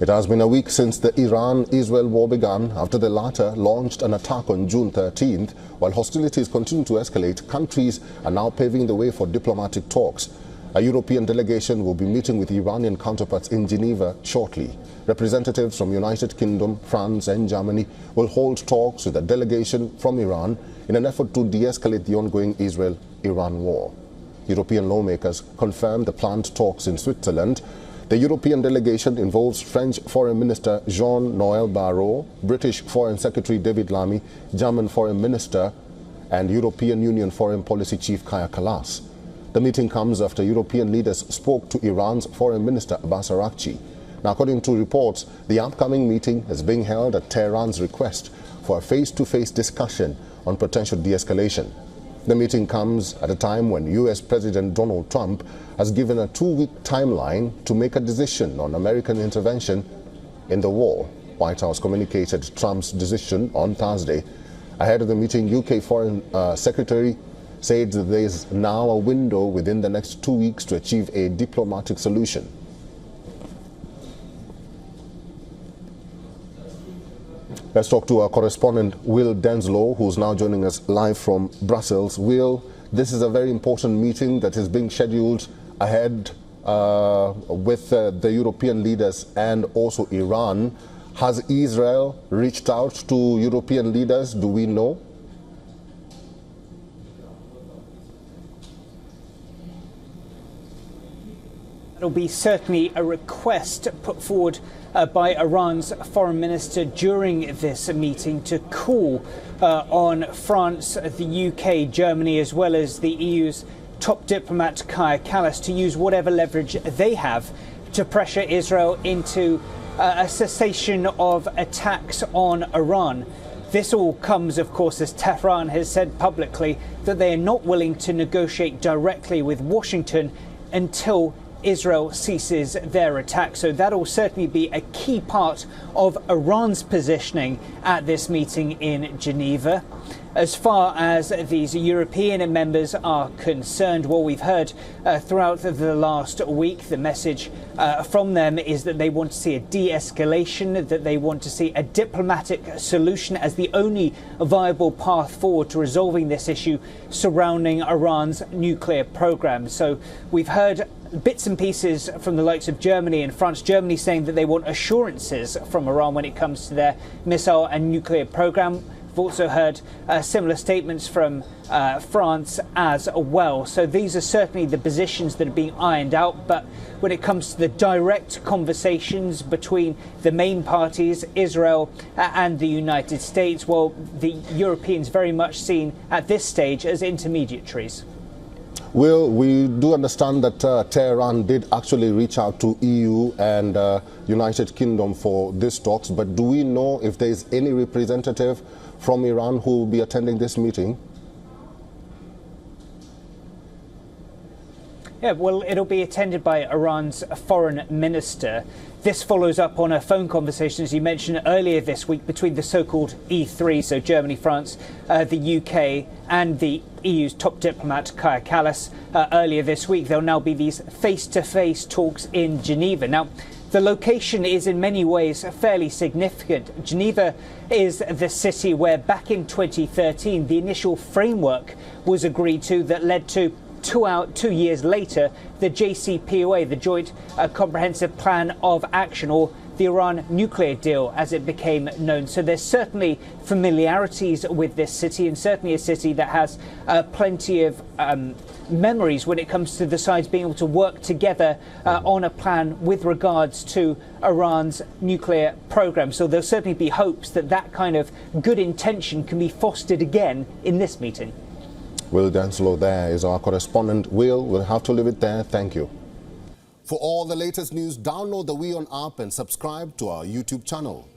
It has been a week since the Iran-Israel war began after the latter launched an attack on June 13th. While hostilities continue to escalate, countries are now paving the way for diplomatic talks. A European delegation will be meeting with Iranian counterparts in Geneva shortly. Representatives from United Kingdom, France and Germany will hold talks with a delegation from Iran in an effort to de-escalate the ongoing Israel-Iran war. European lawmakers confirmed the planned talks in Switzerland. The European delegation involves French Foreign Minister Jean-Noël Barrot, British Foreign Secretary David Lammy, German Foreign Minister and European Union Foreign Policy Chief Kaja Kallas. The meeting comes after European leaders spoke to Iran's Foreign Minister Abbas Araghchi. Now, according to reports, the upcoming meeting is being held at Tehran's request for a face-to-face discussion on potential de-escalation. The meeting comes at a time when US President Donald Trump has given a 2-week timeline to make a decision on American intervention in the war. White House communicated Trump's decision on Thursday. Ahead of the meeting, UK Foreign Secretary said that there is now a window within the next 2 weeks to achieve a diplomatic solution. Let's talk to our correspondent, Will Denslow, who's now joining us live from Brussels. Will, this is a very important meeting that is being scheduled ahead with the European leaders and also Iran. Has Israel reached out to European leaders? Do we know? It'll be certainly a request put forward by Iran's foreign minister during this meeting to call on France, the UK, Germany, as well as the EU's top diplomat Kaja Kallas to use whatever leverage they have to pressure Israel into a cessation of attacks on Iran. This all comes, of course, as Tehran has said publicly that they are not willing to negotiate directly with Washington until Israel ceases their attack. So that'll certainly be a key part of Iran's positioning at this meeting in Geneva. As far as these European members are concerned, well, we've heard throughout the last week the message from them is that they want to see a de-escalation, that they want to see a diplomatic solution as the only viable path forward to resolving this issue surrounding Iran's nuclear program. So we've heard bits and pieces from the likes of Germany and France. Germany saying that they want assurances from Iran when it comes to their missile and nuclear program. We've also heard similar statements from France as well. So these are certainly the positions that are being ironed out. But when it comes to the direct conversations between the main parties, Israel and the United States, well, the Europeans very much seen at this stage as intermediaries. Well, we do understand that Tehran did actually reach out to EU and United Kingdom for these talks, but do we know if there is any representative from Iran who will be attending this meeting? Yeah, well, it'll be attended by Iran's foreign minister. This follows up on a phone conversation, as you mentioned earlier this week, between the so-called E3, so Germany, France, the UK and the EU's top diplomat, Kaja Kallas. Earlier this week, there'll now be these face-to-face talks in Geneva. Now, the location is in many ways fairly significant. Geneva is the city where back in 2013, the initial framework was agreed to that led to 2 years later, the JCPOA, the Joint Comprehensive Plan of Action, or the Iran nuclear deal, as it became known. So there's certainly familiarities with this city, and certainly a city that has plenty of memories when it comes to the sides being able to work together on a plan with regards to Iran's nuclear program. So there'll certainly be hopes that that kind of good intention can be fostered again in this meeting. Will Denslow there is our correspondent. We'll have to leave it there. Thank you. For all the latest news, download the WION app and subscribe to our YouTube channel.